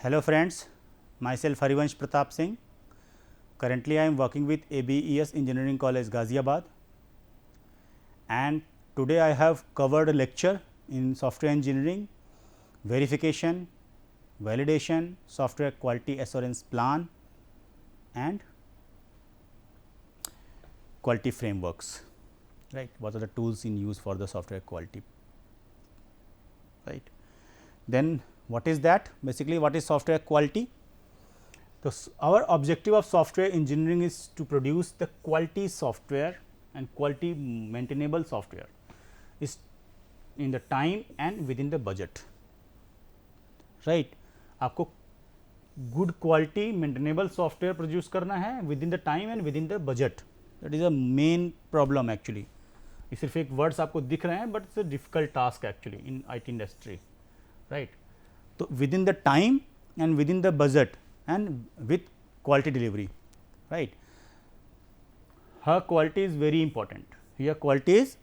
Hello friends, myself Harivansh Pratap Singh. Currently I am working with ABES Engineering College Ghaziabad, and today I have covered a lecture in software engineering, verification, validation, software quality assurance plan and quality frameworks. Right, what are the tools in use for the software quality? Right. Then what is that? Basically, what is software quality? So, our objective of software engineering is to produce the quality software and quality maintainable software is in the time and within the budget. Right. आपको good quality maintainable software produce करना है within the time and within the budget. That is a main problem actually. ये सिर्फ एक words आपको दिख रहे हैं, but it's a difficult task actually in IT industry. Right. तो within the time and within the budget and with quality delivery. Right. हर quality is very important. Here quality is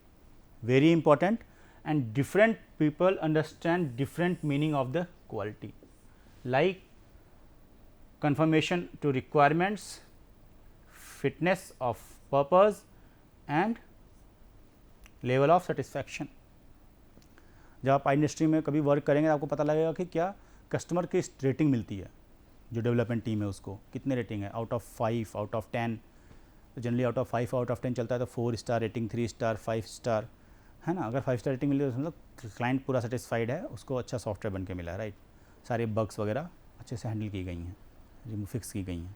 very important and different people understand different meaning of the quality, like confirmation to requirements, fitness of purpose and level of satisfaction. जब आप industry में कभी work करेंगे आपको पता लगेगा कि क्या कस्टमर की रेटिंग मिलती है. जो डेवलपमेंट टीम है उसको कितने रेटिंग है, आउट ऑफ 5, आउट ऑफ 10. तो generally out of 5, out of 10 चलता है, तो 4 स्टार रेटिंग, 3 स्टार, 5 स्टार, है ना. अगर 5 स्टार रेटिंग मिली तो मतलब क्लाइंट पूरा सेटिस्फाइड है, उसको अच्छा सॉफ्टवेयर बन के मिला है. राइट. सारे बग्स वगैरह अच्छे से हैंडल की गई हैं, फिक्स की गई हैं.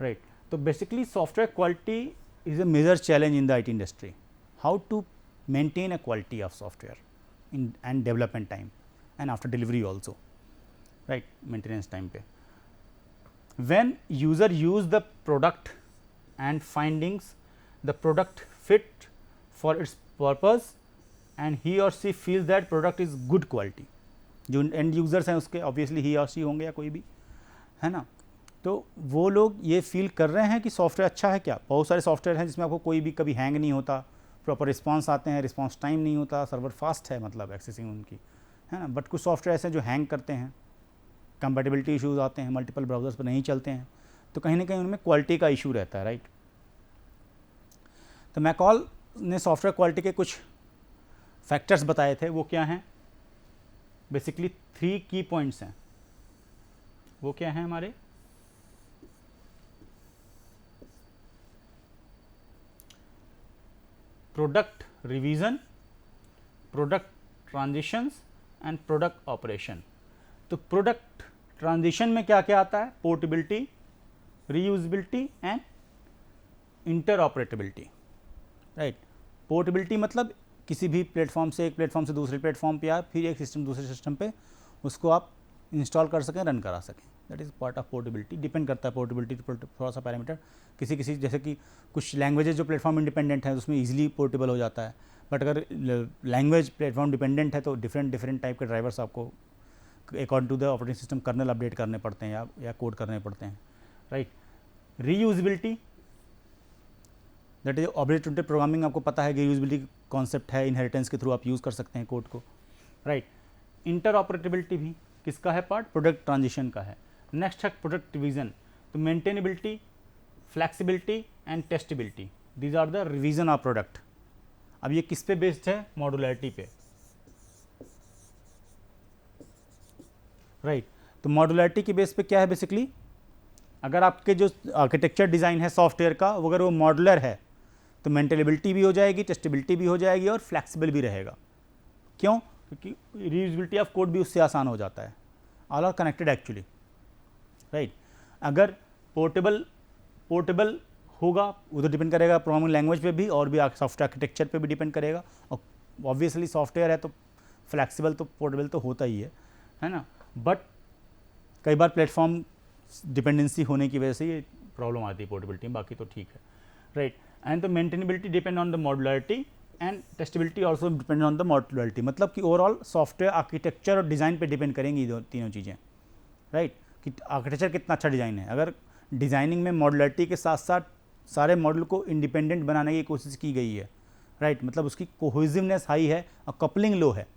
राइट. तो basically software quality is a major challenge in the IT industry. How to maintain a quality of software in end development time and after delivery also. Right. Maintenance time पे when user use the product and findings the product fit for its purpose and he or she feels that product is good quality. जो end users हैं उसके obviously he or सी होंगे या कोई भी, है ना. तो वो लोग ये फील कर रहे हैं कि सॉफ्टवेयर अच्छा है. क्या बहुत सारे सॉफ्टवेयर हैं जिसमें आपको कोई भी कभी हैंग नहीं होता, प्रॉपर रिस्पांस आते हैं, रिस्पांस टाइम नहीं होता, सर्वर फास्ट है, मतलब एक्सेसिंग उनकी, है ना. बट कुछ सॉफ्टवेयर ऐसे हैं जो हैंग करते हैं, कंपैटिबिलिटी इश्यूज आते हैं, मल्टीपल ब्राउजर्स पर नहीं चलते हैं, तो कहीं ना कहीं उनमें क्वालिटी का इशू रहता है. राइट. तो मैकॉल ने सॉफ्टवेयर क्वालिटी के कुछ फैक्टर्स बताए थे. वो क्या हैं? बेसिकली 3 की पॉइंट्स हैं. वो क्या है हमारे? Product revision, product transitions and product operation. तो प्रोडक्ट ट्रांजिशन में क्या क्या आता है? Portability, reusability and interoperability. Right. Portability मतलब किसी भी प्लेटफॉर्म से एक प्लेटफॉर्म से दूसरे प्लेटफॉर्म पे या फिर एक सिस्टम दूसरे सिस्टम पे उसको आप इंस्टॉल कर सकें, रन करा सकें. That is part of portability. Depend करता है पोर्टेबिलिटी थोड़ा सा पैरामीटर. किसी जैसे कि कुछ लैंग्वेजेस जो प्लेटफॉर्म इंडिपेंडेंट है उसमें इजीली पोर्टेबल हो जाता है. बट अगर लैंग्वेज प्लेटफॉर्म डिपेंडेंट है तो डिफरेंट टाइप के ड्राइवर्स आपको according to the operating system kernel update करने पड़ते हैं या कोड करने पड़ते हैं. Right. Reusability, that is object oriented programming. आपको पता है कि रीयूजेबिलिटी कॉन्सेप्ट है, इनहेरिटेंस के थ्रू आप यूज़ कर सकते हैं कोड को. राइट. इंटरऑपरेटेबिलिटी भी किसका है पार्ट? प्रोडक्ट ट्रांजिशन का है. नेक्स्ट है प्रोडक्ट रिवीजन. तो maintainability, flexibility and testability, these are the revision of product. अब ये किस पे बेस्ड है? मॉडुलरिटी पे. राइट. तो मॉडुलरिटी की बेस पे क्या है? बेसिकली अगर आपके जो आर्किटेक्चर डिज़ाइन है सॉफ्टवेयर का अगर वो मॉडुलर है तो मेंटेनेबिलिटी भी हो जाएगी, टेस्टेबिलिटी भी हो जाएगी और फ्लेक्सिबल भी रहेगा. क्यों? क्योंकि रीयूजेबिलिटी ऑफ कोड भी उससे आसान हो जाता है. All are connected actually. Right. अगर पोर्टेबल होगा वो तो डिपेंड करेगा प्रोग्रामिंग लैंग्वेज पे भी और भी सॉफ्टवेयर आर्किटेक्चर पे भी डिपेंड करेगा. और ऑब्वियसली सॉफ्टवेयर है तो फ्लेक्सिबल तो पोर्टेबल तो होता ही है ना. बट कई बार प्लेटफॉर्म डिपेंडेंसी होने की वजह से ये प्रॉब्लम आती है पोर्टेबिलिटी में, बाकी तो ठीक है. Right. And the maintainability depend on the modularity and testability also depend on the modularity. मतलब कि ओवरऑल सॉफ्टवेयर आर्किटेक्चर और डिज़ाइन पे डिपेंड करेंगी ये तीनों चीज़ें. राइट. कि आर्किटेक्चर कितना अच्छा डिज़ाइन है. अगर डिज़ाइनिंग में मॉडुलरिटी के साथ साथ सारे मॉडल को इंडिपेंडेंट बनाने की कोशिश की गई है. राइट. मतलब उसकी कोहेसिवनेस हाई है और कपलिंग लो है.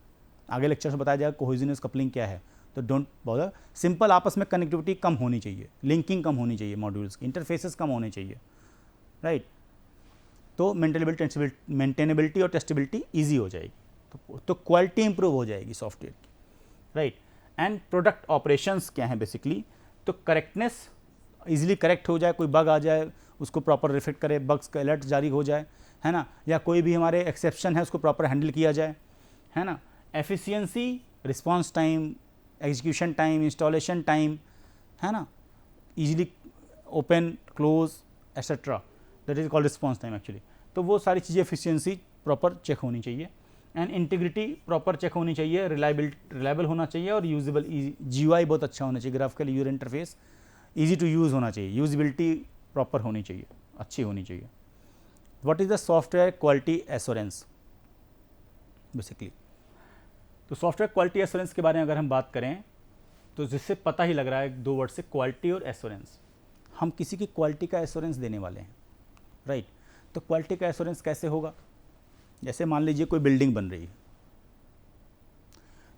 आगे लेक्चर में बताया जाएगा कोहेसिवनेस कपलिंग क्या है. तो डोंट बॉदर। सिंपल आपस में कनेक्टिविटी कम होनी चाहिए, लिंकिंग कम होनी चाहिए, मॉड्यूल्स की इंटरफेसेस कम होने चाहिए, राइट। तो मेंटेनेबिलिटी और टेस्टेबिलिटी ईजी हो जाएगी, तो क्वालिटी इंप्रूव हो जाएगी सॉफ्टवेयर की, राइट। एंड प्रोडक्ट ऑपरेशंस क्या है बेसिकली, तो करेक्टनेस, इजीली करेक्ट हो जाए, कोई बग आ जाए उसको प्रॉपर रिफ्लेक्ट करे, बग्स का अलर्ट जारी हो जाए, है ना, या कोई भी हमारे एक्सेप्शन है उसको प्रॉपर हैंडल किया जाए, है ना। Efficiency, response time, execution time, installation time, है ना, easily open close etcetera, that is called response time actually. तो वो सारी चीज़ें एफिशिएंसी प्रॉपर चेक होनी चाहिए, एंड इंटीग्रिटी प्रॉपर चेक होनी चाहिए, रिलायबल होना चाहिए, और यूजेबल, जीयूआई बहुत अच्छा होना चाहिए, graphical user interface easy to use होना चाहिए, यूजिबिलिटी प्रॉपर होनी चाहिए, अच्छी होनी चाहिए। What is the software quality assurance basically. तो सॉफ्टवेयर क्वालिटी एश्योरेंस के बारे में अगर हम बात करें तो जिससे पता ही लग रहा है 2 वर्ड से, क्वालिटी और एश्योरेंस। हम किसी की क्वालिटी का एश्योरेंस देने वाले हैं, राइट। तो क्वालिटी का एश्योरेंस कैसे होगा, जैसे मान लीजिए कोई बिल्डिंग बन रही है,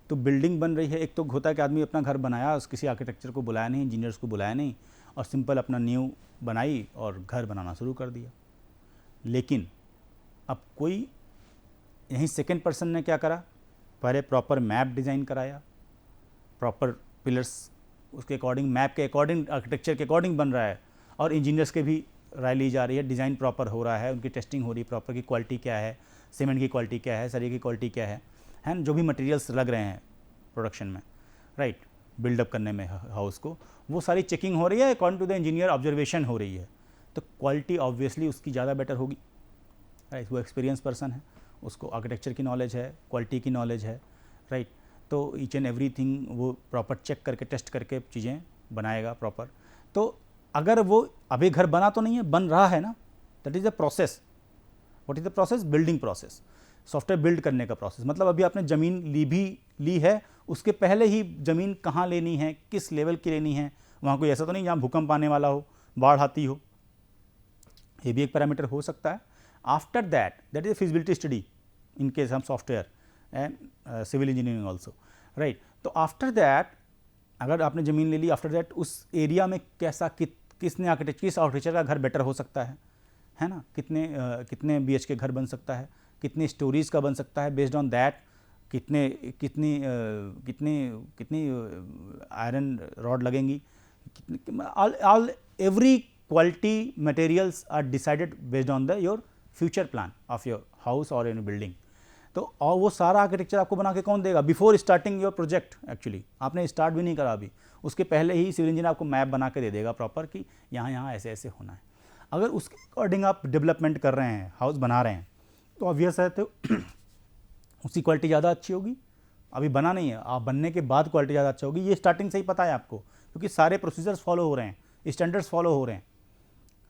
तो बिल्डिंग बन रही है, एक तो होता है कि आदमी अपना घर बनाया, किसी आर्किटेक्चर को बुलाया नहीं, इंजीनियर्स को बुलाया नहीं, और सिंपल अपना नींव बनाई और घर बनाना शुरू कर दिया। लेकिन अब कोई यहीं सेकेंड पर्सन ने क्या करा, पहले प्रॉपर मैप डिज़ाइन कराया, प्रॉपर पिलर्स उसके अकॉर्डिंग, मैप के अकॉर्डिंग, आर्किटेक्चर के अकॉर्डिंग बन रहा है, और इंजीनियर्स के भी राय ली जा रही है, डिज़ाइन प्रॉपर हो रहा है, उनकी टेस्टिंग हो रही है, प्रॉपर की क्वालिटी क्या है, सीमेंट की क्वालिटी क्या है, सरिये की क्वालिटी क्या है ना, जो भी मटेरियल्स लग रहे हैं प्रोडक्शन में, राइट, बिल्डअप करने में हाउस को, वो सारी चेकिंग हो रही है, according to the engineer observation हो रही है। तो क्वालिटी ऑब्वियसली उसकी ज़्यादा बेटर होगी, राइट। वो एक्सपीरियंस पर्सन है, उसको आर्किटेक्चर की नॉलेज है, क्वालिटी की नॉलेज है, राइट। तो ईच एंड एवरीथिंग वो प्रॉपर चेक करके, टेस्ट करके चीज़ें बनाएगा प्रॉपर। तो अगर वो अभी घर बना तो नहीं है, बन रहा है ना, that is the process. What is the process, building process, software build करने का प्रोसेस। मतलब अभी आपने ज़मीन ली है, उसके पहले ही ज़मीन कहाँ लेनी है, किस लेवल की लेनी है, वहाँ कोई ऐसा तो नहीं जहाँ भूकंप आने वाला हो, बाढ़ आती हो, ये भी एक पैरामीटर हो सकता है। After that is a feasibility study in case हम software and civil engineering also, right. तो आफ्टर दैट अगर आपने ज़मीन ले ली, आफ्टर दैट उस एरिया में कैसा किस आर्किटेक्चर का घर बेटर हो सकता है ना, कितने BH के घर बन सकता है, कितनी स्टोरीज का बन सकता है, बेस्ड ऑन दैट कितनी आयरन रॉड लगेंगी, all every quality materials are decided based on the your future plan of your house और इन बिल्डिंग। तो और वो सारा आर्किटेक्चर आपको बना के कौन देगा, before starting your project. Actually आपने स्टार्ट भी नहीं करा अभी, उसके पहले ही सिविल इंजीनियर आपको मैप बना के दे देगा प्रॉपर कि यहाँ ऐसे ऐसे होना है। अगर उसके अकॉर्डिंग आप डेवलपमेंट कर रहे हैं, हाउस बना रहे हैं, तो ऑब्वियस है तो उसकी क्वालिटी ज़्यादा अच्छी होगी। अभी बना नहीं है, आप बनने के बाद क्वालिटी ज़्यादा अच्छा होगी, ये स्टार्टिंग से ही पता है आपको, क्योंकि सारे प्रोसीजर्स फॉलो हो रहे हैं, स्टैंडर्ड्स फॉलो हो रहे हैं,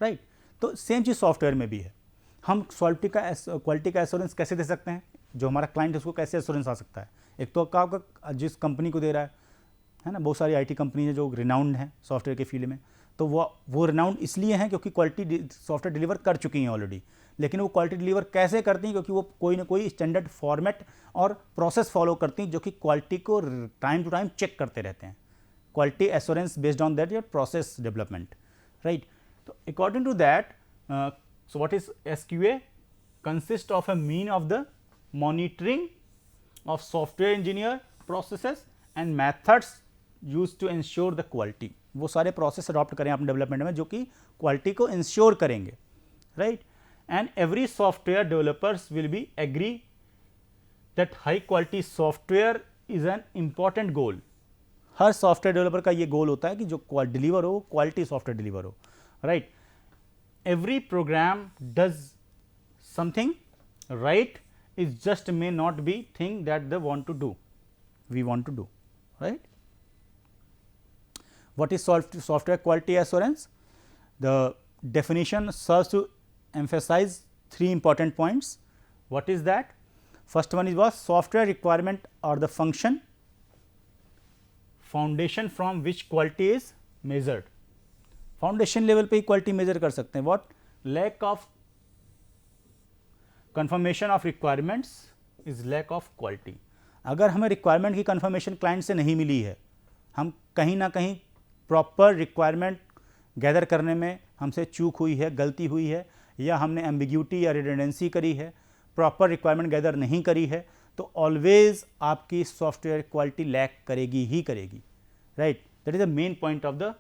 राइट। तो सेम चीज़ सॉफ्टवेयर में भी है। हम क्वालिटी का एश्योरेंस कैसे दे सकते हैं, जो हमारा क्लाइंट है उसको कैसे एश्योरेंस आ सकता है। एक तो आपका जिस कंपनी को दे रहा है ना, बहुत सारी IT कंपनी है जो रिनाउंड है सॉफ्टवेयर के फील्ड में, तो वो रिनाउंड इसलिए हैं क्योंकि क्वालिटी सॉफ्टवेयर डिलीवर कर चुकी हैं ऑलरेडी। लेकिन वो क्वालिटी डिलीवर कैसे करती हैं, क्योंकि वो कोई ना कोई स्टैंडर्ड फॉर्मेट और प्रोसेस फॉलो करती हैं, जो कि क्वालिटी को टाइम टू टाइम चेक करते रहते हैं। Quality assurance based on that your process development, right. तो according to that, so what is SQA? Consist of a mean of the monitoring of software engineer processes and methods used to ensure the quality. वो सारे process adopt करें अपने development में जो कि quality को ensure करेंगे, right. And every software developers will be agree that high quality software is an important goal. हर सॉफ्टवेयर डेवलपर का ये गोल होता है कि जो डिलीवर हो, क्वालिटी सॉफ्टवेयर डिलीवर हो, right. Every program does something right, it just may not be thing that we want to do, right. What is software quality assurance? The definition serves to emphasize 3 important points. What is that? First one is software requirement or the function foundation from which quality is measured. Foundation level पे ही quality measure कर सकते हैं। What, lack of conformation of requirements is lack of quality. अगर हमें requirement की confirmation client से नहीं मिली है, हम कहीं ना कहीं प्रॉपर रिक्वायरमेंट गैदर करने में हमसे चूक हुई है, गलती हुई है, या हमने एम्बिग्यूटी या रिडंडेंसी करी है, प्रॉपर रिक्वायरमेंट गैदर नहीं करी है, तो ऑलवेज आपकी सॉफ्टवेयर क्वालिटी लैक करेगी ही करेगी, right. That is the main point of the,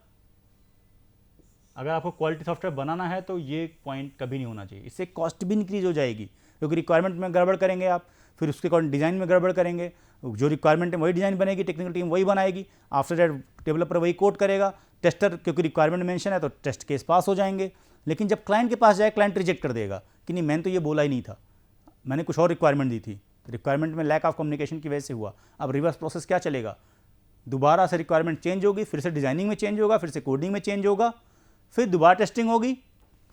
अगर आपको क्वालिटी सॉफ्टवेयर बनाना है तो ये पॉइंट कभी नहीं होना चाहिए। इससे कॉस्ट भी इंक्रीज हो जाएगी, क्योंकि रिक्वायरमेंट में गड़बड़ करेंगे आप, फिर उसके अकॉर्डिंग डिज़ाइन में गड़बड़ करेंगे, जो रिक्वायरमेंट है वही डिज़ाइन बनेगी, टेक्निकल टीम वही बनाएगी, आफ्टर दैट डेवलपर वही कोड करेगा, टेस्टर क्योंकि रिक्वायरमेंट मेंशन है तो टेस्ट केस पास हो जाएंगे, लेकिन जब क्लाइंट के पास जाए क्लाइंट रिजेक्ट कर देगा कि नहीं मैंने तो ये बोला ही नहीं था, मैंने कुछ और रिक्वायरमेंट दी थी, रिक्वायरमेंट में लैक ऑफ कम्युनिकेशन की वजह से हुआ। अब रिवर्स प्रोसेस क्या चलेगा, दोबारा से रिक्वायरमेंट चेंज होगी, फिर से डिजाइनिंग में चेंज होगा, फिर से कोडिंग में चेंज होगा, फिर दोबारा टेस्टिंग होगी,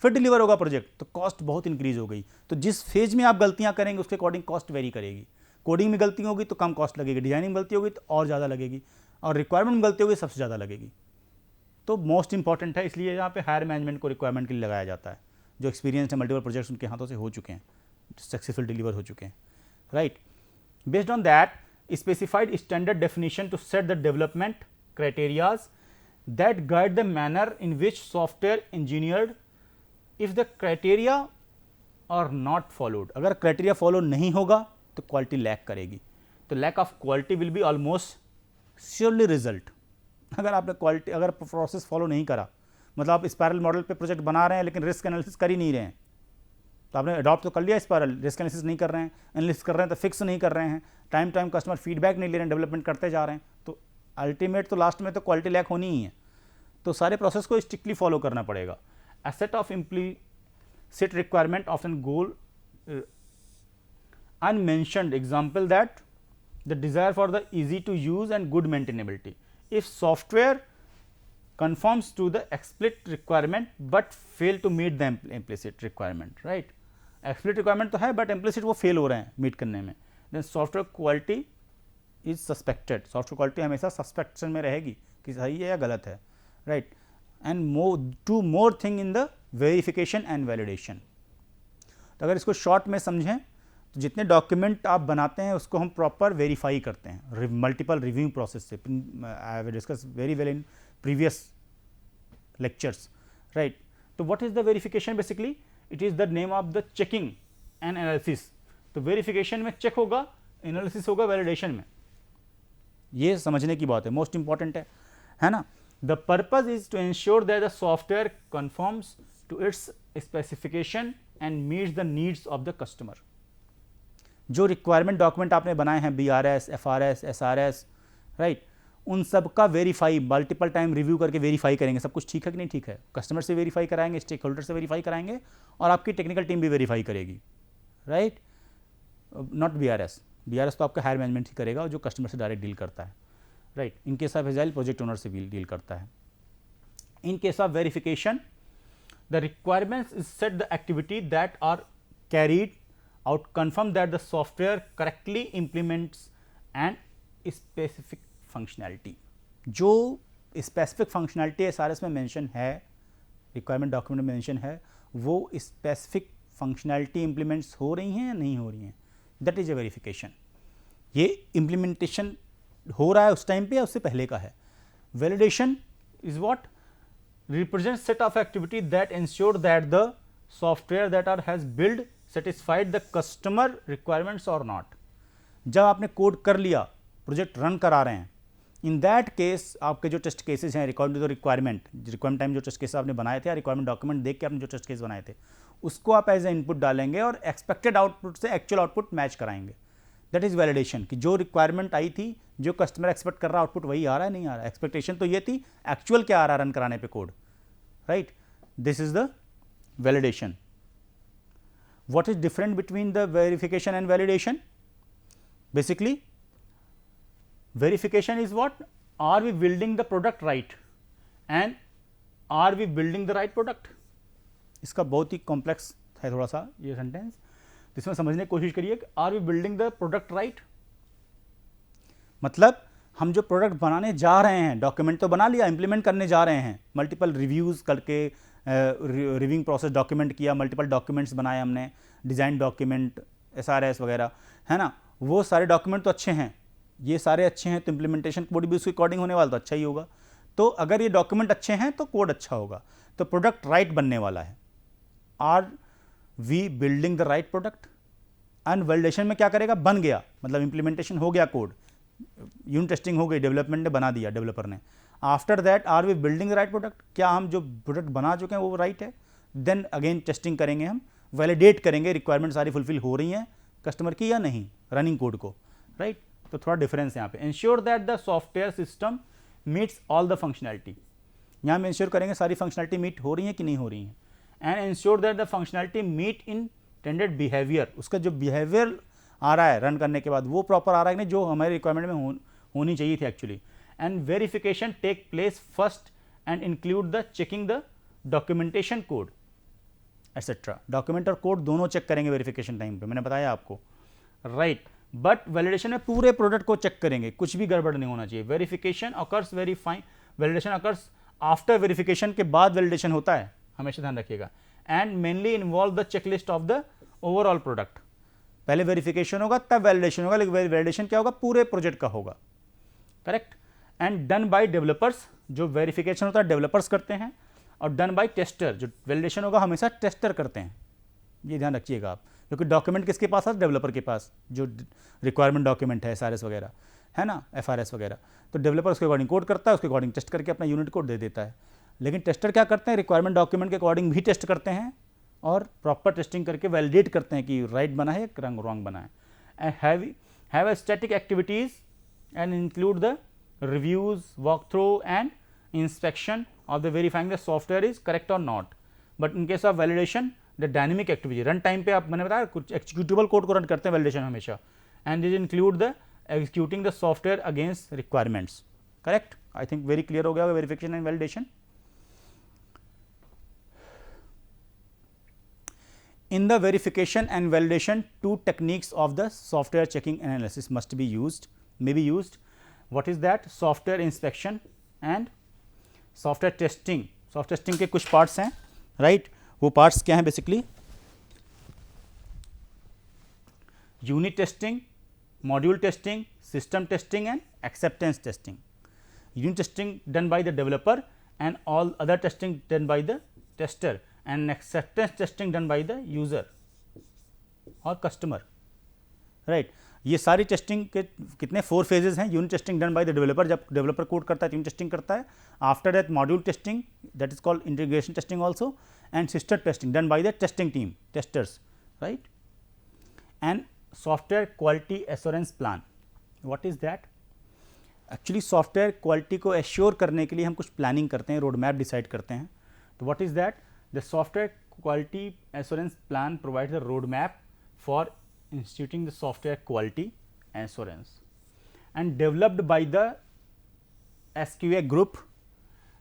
फिर डिलीवर होगा प्रोजेक्ट, तो कॉस्ट बहुत इंक्रीज हो गई। तो जिस फेज में आप गलतियां करेंगे उसके अकॉर्डिंग कॉस्ट वेरी करेगी। कोडिंग में गलती होगी तो कम कॉस्ट लगेगी, डिजाइनिंग में गलती होगी तो और ज़्यादा लगेगी, और रिक्वायरमेंट में गलती होगी सबसे ज़्यादा लगेगी। तो मोस्ट इंपॉर्टेंट है, इसलिए यहाँ पे हायर मैनेजमेंट को रिक्वायरमेंट के लिए लगाया जाता है, जो एक्सपीरियंस है, मल्टीपल प्रोजेक्ट्स उनके हाथों से हो चुके हैं, सक्सेसफुल डिलीवर हो चुके हैं, right. Based on that specified standard definition to set the development criteria that guide the manner in which software engineered if the criteria are not followed। अगर criteria follow नहीं होगा तो quality लैक करेगी, तो lack of quality will be almost surely result। अगर आपने quality, अगर process follow नहीं करा, मतलब आप स्पायरल मॉडल पे प्रोजेक्ट बना रहे हैं लेकिन रिस्क एनालिसिस कर ही नहीं रहे हैं, तो आपने अडॉप्ट तो कर लिया स्पायरल, रिस्क एनालिसिस नहीं कर रहे हैं, एनालिसिस कर रहे हैं तो फिक्स नहीं कर रहे हैं, टाइम कस्टमर फीडबैक नहीं ले रहे हैं, डेवलपमेंट करते जा रहे हैं, तो अल्टीमेट तो लास्ट में तो क्वालिटी लैक होनी ही है। तो सारे प्रोसेस को स्ट्रिक्टली फॉलो करना पड़ेगा। A set of implicit requirement often goal unmentioned example that the desire for the easy to use and good maintainability। if software conforms to the explicit requirement but fail to meet the implicit requirement, right। explicit requirement तो है but implicit वो fail हो रहे हैं meet करने में, then software quality is suspected। software quality हमेशा suspicion में रहेगी कि सही है या गलत है, right। and two more thing in the verification and validation। तो अगर इसको शॉर्ट में समझें तो जितने डॉक्यूमेंट आप बनाते हैं उसको हम प्रॉपर वेरीफाई करते हैं मल्टीपल रिव्यू प्रोसेस से। I have discuss very well in previous lectures, right. तो what is the verification, basically it is the name of the checking and analysis. तो वेरिफिकेशन में चेक होगा, एनालिसिस होगा validation में, ये समझने की बात है, मोस्ट इंपॉर्टेंट है ना। The purpose is to ensure that the software conforms to its specification and meets the needs of the customer. जो रिक्वायरमेंट डॉक्यूमेंट आपने बनाए हैं, BRS, FRS, SRS, राइट, उन सब का वेरीफाई मल्टीपल टाइम रिव्यू करके वेरीफाई करेंगे सब कुछ ठीक है कि नहीं ठीक है, कस्टमर से वेरीफाई कराएंगे, स्टेक होल्डर से वेरीफाई कराएंगे, और आपकी टेक्निकल टीम भी वेरीफाई करेगी, राइट। नॉट BRS तो आपका हायर मैनेजमेंट ही करेगा, जो कस्टमर से डायरेक्ट डील करता है, right. In case of agile project owner से भी डील करता है। In case of verification the requirements is set the activity that are carried out confirm that the software correctly implements and specific functionality। जो specific functionality SRS में mention है, requirement document में mention है, वो specific functionality implements हो रही हैं या नहीं हो रही हैं, that is a verification। ये implementation हो रहा है उस टाइम पे या उससे पहले का है। validation is what represents set of activity that ensure that the software that has built satisfied the customer requirements or not। जब आपने कोड कर लिया, प्रोजेक्ट रन करा रहे हैं, इन दैट केस आपके जो टेस्ट केसेस हैं according to the requirement time जो टेस्ट केसेस आपने बनाए थे, रिक्वायरमेंट डॉक्यूमेंट देख के आपने जो टेस्ट केस बनाए थे उसको आप एज ए इनपुट डालेंगे और एक्सपेक्टेड आउटपुट से एक्चुअल आउटपुट मैच कराएंगे। दैट इज वैलिडेशन, कि जो रिक्वायरमेंट आई थी, जो कस्टमर एक्सपेक्ट कर रहा आउटपुट वही आ रहा है नहीं आ रहा है। एक्सपेक्टेशन तो ये थी, एक्चुअल क्या आ रहा है रन कराने पे code, right. This is the validation. What is different between the verification and validation? Basically, verification is what? Are we building the product right? And are we building the right product? इसका बहुत ही complex है थोड़ा सा ये sentence, जिसमें समझने की कोशिश करिए कि are we building the product right, मतलब हम जो प्रोडक्ट बनाने जा रहे हैं, डॉक्यूमेंट तो बना लिया, इंप्लीमेंट करने जा रहे हैं, मल्टीपल रिव्यूज़ करके रिव्यूइंग प्रोसेस डॉक्यूमेंट किया, मल्टीपल डॉक्यूमेंट्स बनाए हमने, डिज़ाइन डॉक्यूमेंट, SRS वगैरह, है ना, वो सारे डॉक्यूमेंट तो अच्छे हैं, ये सारे अच्छे हैं तो इम्प्लीमेंटेशन कोड भी उसके अकॉर्डिंग होने वाला तो अच्छा ही होगा। तो अगर ये डॉक्यूमेंट अच्छे हैं तो कोड अच्छा होगा, तो प्रोडक्ट राइट बनने वाला है। Are we building the right product? And validation में क्या करेगा, बन गया मतलब इम्प्लीमेंटेशन हो गया, कोड यूनिट टेस्टिंग हो गई, डेवलपमेंट ने बना दिया डेवलपर ने। After that are we building the right product? क्या हम जो प्रोडक्ट बना चुके हैं वो राइट है? देन अगेन टेस्टिंग करेंगे, हम वैलिडेट करेंगे रिक्वायरमेंट सारी फुलफिल हो रही हैं कस्टमर की या नहीं, रनिंग कोड को, राइट। तो थोड़ा डिफरेंस है यहाँ पे। Ensure that the software system meets all the functionality, यहाँ हम इंश्योर करेंगे सारी फंक्शनैलिटी मीट हो रही है कि नहीं हो रही है। And ensure that the functionality meet intended behaviour, उसका जो बिहेवियर आ रहा है रन करने के बाद वो प्रॉपर आ रहा है कि नहीं, जो हमारे रिक्वायरमेंट में होनी चाहिए थी actually. And verification take place first and include the checking the documentation code etcetera. Document और कोड दोनों चेक करेंगे वेरिफिकेशन टाइम पे, मैंने बताया आपको, राइट। बट वैलिडेशन में पूरे प्रोडक्ट को चेक करेंगे, कुछ भी गड़बड़ नहीं होना चाहिए। Verification occurs verifying, validation occurs after verification के बाद वैलिडेशन होता है, हमेशा ध्यान रखिएगा। And mainly involve the checklist of the overall product, पहले वेरिफिकेशन होगा तब वैलिडेशन होगा, लेकिन वैलिडेशन क्या होगा, पूरे प्रोजेक्ट का होगा, correct. And done by developers, जो वेरिफिकेशन होता है डेवलपर्स करते हैं, और डन बाय टेस्टर, जो वैलिडेशन होगा हमेशा टेस्टर करते हैं, ये ध्यान रखिएगा आप, क्योंकि डॉक्यूमेंट किसके पास है, डेवलपर के पास, जो रिक्वायरमेंट डॉक्यूमेंट है SRS वगैरह है ना, FRS वगैरह, तो डेवलपर उसके अकॉर्डिंग कोड करता है, उसके अकॉर्डिंग टेस्ट करके अपना यूनिट कोड दे देता है। लेकिन टेस्टर क्या करते हैं, रिक्वायरमेंट डॉक्यूमेंट के अकॉर्डिंग भी टेस्ट करते हैं और प्रॉपर टेस्टिंग करके वैलिडेट करते हैं कि राइट बना है या रॉन्ग बना है। And have a static activities and include the reviews, walk through and inspection of the verifying the software is correct or not. But in case of validation, the dynamic activity run time पे आप मैंने बताया कुछ executable code को run करते हैं validation हमेशा, and this include the executing the software against requirements, correct? I think very clear हो गया होगा verification and validation. In the verification and validation, two techniques of the software checking analysis must be used, may be used. What is that? Software inspection and software testing. Software testing के कुछ parts हैं, right. वो parts क्या हैं basically, unit testing, module testing, system testing and acceptance testing. Unit testing done by the developer and all other testing done by the tester, and acceptance testing done by the user और customer, right. ये सारी testing के कितने 4 phases हैं। Unit testing done by the developer, जब developer code करता है तो यूनिट टेस्टिंग करता है। After that module testing, that is called integration testing also, and system testing done by the testing team, testers, right. And software quality assurance plan, what is that? Actually software quality को assure करने के लिए हम कुछ planning करते हैं, road map decide करते हैं। तो what is that? The software quality assurance plan provide the road map for instituting the software quality assurance, and developed by the SQA group.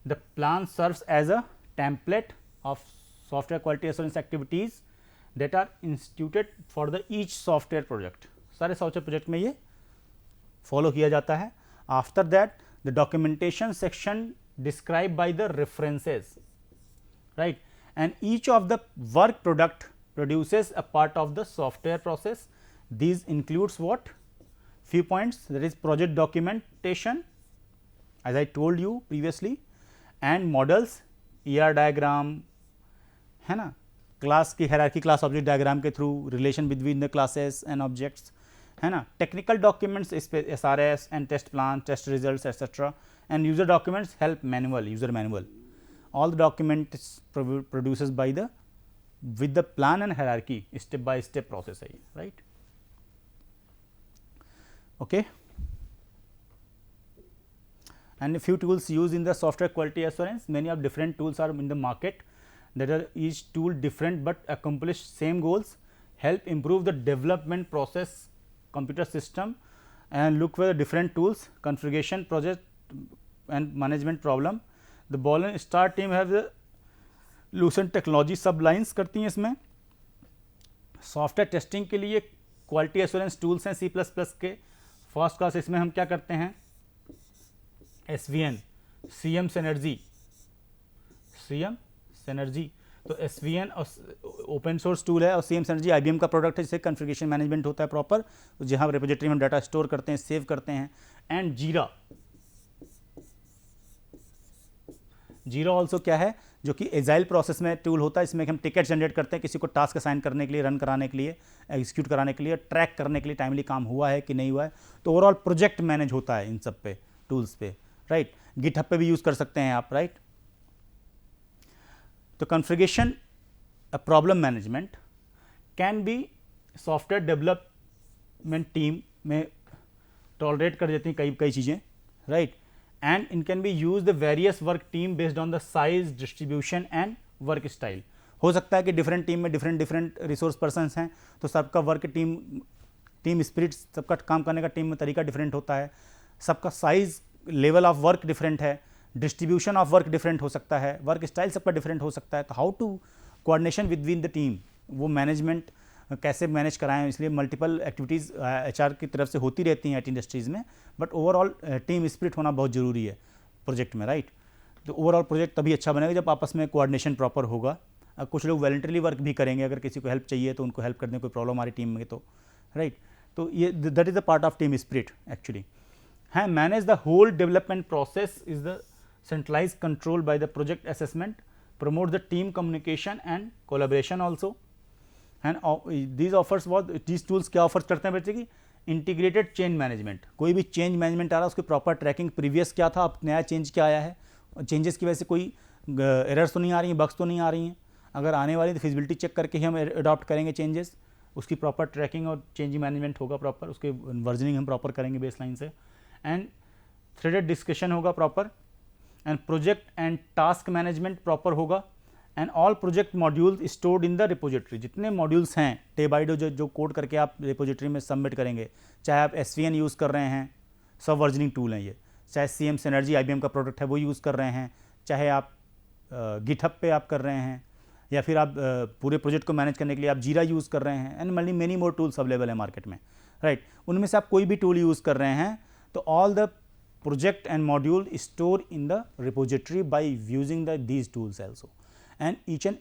The plan serves as a template of software quality assurance activities that are instituted for the each software project. सारे software project में ये follow किया जाता है। After that, the documentation section described by the references, right, and each of the work product produces a part of the software process. These includes what? Few points, that is project documentation, as I told you previously, and models, ER diagram है ना, class की hierarchy class object diagram के through relation between the classes and objects है ना, technical documents SRS and test plan, test results etc, and user documents, help manual, user manual. All the documents produces by the with the plan and hierarchy, step by step process है, right? Okay. And a few tools used in the software quality assurance. Many of different tools are in the market that are each tool different but accomplish same goals, help improve the development process, computer system, and look for the different tools, configuration, project and management problem. The Ball and Star team have the Lucent technology सब lines करती हैं इसमें। Software testing के लिए quality assurance tools हैं C++ के। First class इसमें हम क्या करते हैं, SVN, CM Synergy, तो SVN ओपन सोर्स टूल है और CM Synergy IBM का प्रोडक्ट है, जिससे कॉन्फ़िगरेशन मैनेजमेंट होता है प्रॉपर, जहाँ रिपोजिटरी में डाटा स्टोर करते हैं, सेव करते हैं। एंड जीरा ऑल्सो क्या है, जो कि एजाइल प्रोसेस में टूल होता है, इसमें हम टिकट जनरेट करते हैं किसी को टास्क असाइन करने के लिए, रन कराने के लिए, एग्जीक्यूट कराने के लिए, ट्रैक करने के लिए टाइमली काम हुआ है कि नहीं हुआ है। तो ओवरऑल प्रोजेक्ट मैनेज होता है इन सब पे टूल्स पे, राइट। गिटहब पे भी यूज़ कर सकते हैं आप, राइट। तो configuration problem management can be software development team में टॉलरेट कर देती हैं कई चीज़ें, right. And in can be use the various work team based on the size, distribution and work style. हो सकता है कि डिफरेंट टीम में डिफरेंट रिसोर्स पर्सनस हैं, तो सबका वर्क टीम स्पिरिट, सबका काम करने का टीम में तरीका डिफरेंट होता है, सबका size, level of work different है, डिस्ट्रीब्यूशन ऑफ वर्क डिफरेंट हो सकता है, वर्क स्टाइल सबका डिफरेंट हो सकता है। तो how to coordination with the team, वो मैनेजमेंट कैसे मैनेज कराएं, इसलिए मल्टीपल एक्टिविटीज़ HR की तरफ से होती रहती हैं IT इंडस्ट्रीज़ में, बट ओवरऑल टीम स्पिरिट होना बहुत ज़रूरी है प्रोजेक्ट में, राइट। तो ओवरऑल प्रोजेक्ट तभी अच्छा बनेगा जब आपस में कोऑर्डिनेशन प्रॉपर होगा। कुछ लोग वॉलंटरीली वर्क भी करेंगे, अगर किसी को हेल्प चाहिए तो उनको हेल्प करने कोई प्रॉब्लम हमारी टीम में, तो राइट। तो ये that is the part of team spirit actually है। Manage the whole development process is the centralize control by the project assessment, promote the team communication and collaboration also. And these tools क्या offers करते हैं बच्चे की, integrated change management. कोई भी change management आ रहा है उसकी प्रॉपर ट्रैकिंग, प्रीवियस क्या था, अब नया चेंज क्या आया है, चेंजेस की वजह से कोई एरर्स तो नहीं आ रही हैं, बग्स तो नहीं आ रही हैं, अगर आने वाली तो फिजिबिलिटी चेक करके ही हम अडॉप्ट करेंगे चेंजेस, उसकी प्रॉपर ट्रैकिंग और चेंज मैनेजमेंट होगा प्रॉपर, उसके वर्जनिंग हम प्रॉपर करेंगे बेसलाइन से। एंड थ्रेडेड डिस्कशन होगा proper, and project and task management proper होगा। And all project modules stored in the repository, जितने मॉड्यूल्स हैं डे बाई डे जो कोड करके आप रिपोजिटरी में सबमिट करेंगे, चाहे आप SVN यूज़ कर रहे हैं, सब वर्जनिंग टूल हैं ये, चाहे CM Synergy IBM का प्रोडक्ट है वो यूज़ कर रहे हैं, चाहे आप गिटहब पे आप कर रहे हैं, या फिर आप पूरे प्रोजेक्ट को मैनेज करने के लिए आप जीरा यूज़ कर रहे हैं, and many more tools available है मार्केट में, राइट। उनमें से आप कोई भी टूल यूज़ कर रहे हैं तो all the project and module store in the repository by using these tools also. And each and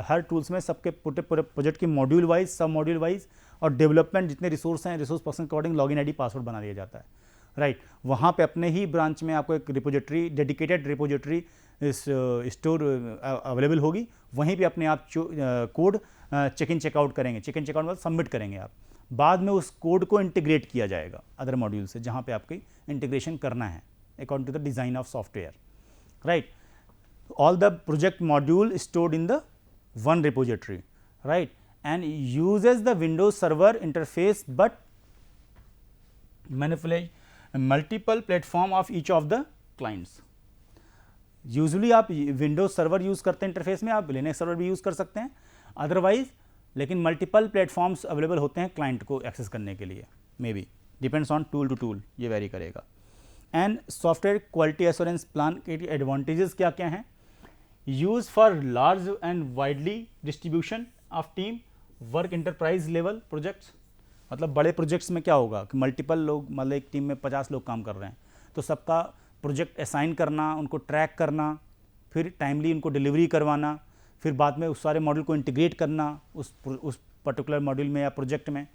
her tools में सबके पूरे प्रोजेक्ट के मॉड्यूल वाइज, सब मॉड्यूल वाइज और डेवलपमेंट जितने रिसोर्स हैं, रिसोर्स पर्सन के अकॉर्डिंग लॉगिन ID पासवर्ड बना दिया जाता है, राइट। वहाँ पे अपने ही ब्रांच में आपको एक repository, dedicated repository store available होगी, वहीं पे अपने आप कोड चेक इन चेकआउट करेंगे, चेक इन चेकआउट मतलब सबमिट करेंगे आप, बाद में उस कोड को इंटीग्रेट किया जाएगा अदर मॉड्यूल से, जहाँ पे आपकी इंटीग्रेशन करना है according to the design of software, right. All the project module stored in the one repository, right, and uses the Windows Server interface but manipulate multiple platform of each of the clients. Usually आप Windows Server use करते हैं interface में, आप Linux server भी use कर सकते हैं otherwise, लेकिन मल्टीपल प्लेटफॉर्म्स अवेलेबल होते हैं क्लाइंट को एक्सेस करने के लिए, maybe depends on tool to tool, ये वेरी करेगा। And software quality assurance plan के एडवांटेजेस क्या क्या हैं, use for large and widely distribution of team work, enterprise level projects, मतलब बड़े प्रोजेक्ट्स में क्या होगा कि मल्टीपल लोग, मतलब एक टीम में 50 लोग काम कर रहे हैं, तो सबका प्रोजेक्ट असाइन करना, उनको ट्रैक करना, फिर टाइमली उनको डिलीवरी करवाना, फिर बाद में उस सारे मॉड्यूल को इंटीग्रेट करना उस पर्टिकुलर मॉड्यूल में या प्रोजेक्ट में,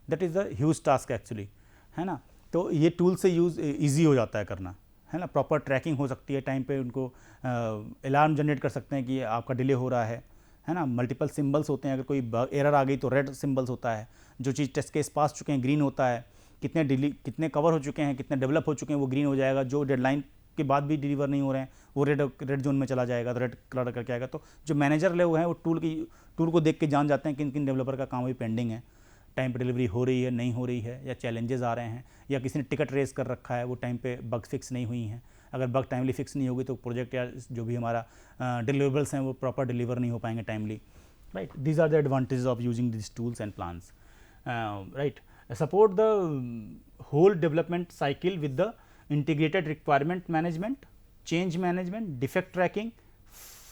that is the huge task actually, है ना। तो ये टूल से यूज़ ईजी हो जाता है करना, है ना। प्रॉपर ट्रैकिंग हो सकती है, टाइम पे उनको अलार्म जनरेट कर सकते हैं कि आपका डिले हो रहा है ना। मल्टीपल सिंबल्स होते हैं, अगर कोई एरर आ गई तो रेड सिंबल्स होता है, जो चीज़ टेस्ट केस पास चुके हैं ग्रीन होता है, कितने कवर हो चुके हैं, कितने डेवलप हो चुके हैं वो ग्रीन हो जाएगा, जो डेडलाइन के बाद भी डिलीवर नहीं हो रहे हैं वो रेड जोन में चला जाएगा, तो रेड कलर करके आएगा। तो जो मैनेजर ले हुए हैं वो टूल को देख के जान जाते हैं किन किन डेवलपर का काम अभी पेंडिंग है, टाइम पे डिलीवरी हो रही है नहीं हो रही है, या चैलेंजेस आ रहे हैं, या किसी ने टिकट रेस कर रखा है, वो टाइम पे बग फिक्स नहीं हुई हैं। अगर बग टाइमली फिक्स नहीं होगी तो प्रोजेक्ट या जो भी हमारा डिलीवरेबल्स हैं वो प्रॉपर डिलीवर नहीं हो पाएंगे timely, right. These are the advantages of using this tools and plans, right. Support the whole development cycle with the integrated requirement management, change management, defect tracking,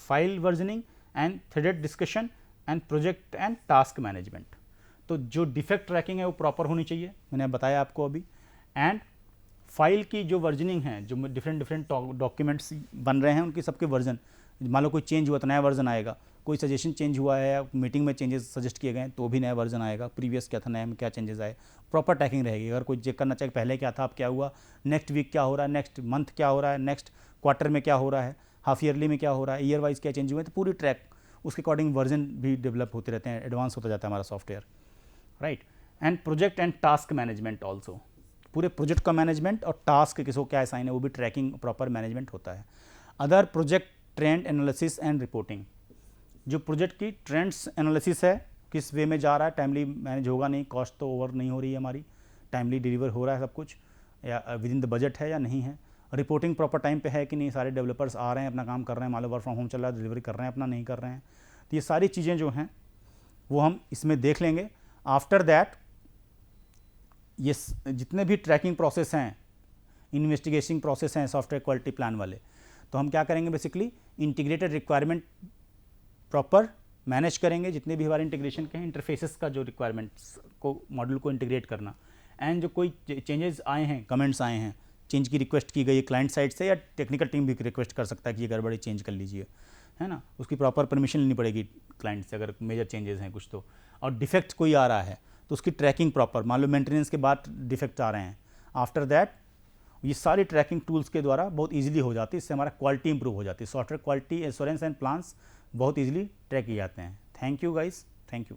file versioning and threaded discussion and project and task management. तो जो defect trekking है वो proper होनी चाहिए, मैंने बताया आपको अभी, एंड फाइल की जो वर्जनिंग है, जो डिफरेंट डॉक्यूमेंट्स बन रहे हैं उनकी सबके वर्जन मान लो कोई चेंज हुआ तो नया वर्जन आएगा, कोई सजेशन चेंज हुआ है या मीटिंग में चेंजेस सजेस्ट किए गए तो भी नया वर्जन आएगा, प्रीवियस क्या था नया में क्या चेंजेस आए, प्रॉपर ट्रैकिंग रहेगी। अगर कोई चेक करना चाहिए पहले क्या था अब क्या हुआ, नेक्स्ट वीक क्या हो रहा है, नेक्स्ट मंथ क्या हो रहा है, नेक्स्ट क्वार्टर में क्या हो रहा है, हाफ ईयरली में क्या हो रहा है, ईयर वाइज क्या चेंज हुए, तो पूरी ट्रैक उसके अकॉर्डिंग वर्जन भी डेवलप होते रहते हैं, एडवांस होता जाता है हमारा software, right. And project and task management also, पूरे प्रोजेक्ट का मैनेजमेंट और टास्क किसको क्या असाइन है वो भी ट्रैकिंग प्रॉपर मैनेजमेंट होता है। Other project trend analysis and reporting, जो प्रोजेक्ट की ट्रेंड्स एनालिसिस है, किस वे में जा रहा है, टाइमली मैनेज होगा नहीं, कॉस्ट तो ओवर नहीं हो रही है हमारी, टाइमली डिलीवर हो रहा है सब कुछ या विद इन द बजट है या नहीं है, रिपोर्टिंग प्रॉपर टाइम पे है कि नहीं, सारे डेवलपर्स आ रहे हैं अपना काम कर रहे हैं, मान लो वर्क फ्रॉम होम चल रहा है डिलीवरी कर रहे हैं अपना नहीं कर रहे हैं, तो ये सारी चीज़ें जो हैं वो हम इसमें देख लेंगे। आफ्टर दैट ये जितने भी ट्रैकिंग प्रोसेस हैं, इन्वेस्टिगेशन प्रोसेस हैं सॉफ्टवेयर क्वालिटी प्लान वाले, तो हम क्या करेंगे basically integrated requirement proper manage करेंगे, जितने भी हमारे इंटीग्रेशन के हैं इंटरफेसेस का जो रिक्वायरमेंट्स को मॉड्यूल को इंटीग्रेट करना, एंड जो कोई चेंजेस आए हैं, कमेंट्स आए हैं, चेंज की रिक्वेस्ट की गई है क्लाइंट साइड से या टेक्निकल टीम भी रिक्वेस्ट कर सकता है कि ये गड़बड़ी चेंज कर लीजिए, है ना, उसकी प्रॉपर परमिशन लेनी पड़ेगी क्लाइंट से अगर मेजर चेंजेस हैं कुछ तो, और डिफेक्ट कोई आ रहा है तो उसकी ट्रैकिंग प्रॉपर, मान लो मेंटेनेंस के बाद डिफेक्ट आ रहे हैं, आफ्टर दैट ये सारी ट्रैकिंग टूल्स के द्वारा बहुत इजीली हो जाती है, इससे हमारा क्वालिटी इंप्रूव हो जाती है, software quality assurance and plans बहुत इजीली ट्रैक किए जाते हैं। Thank you guys, thank you.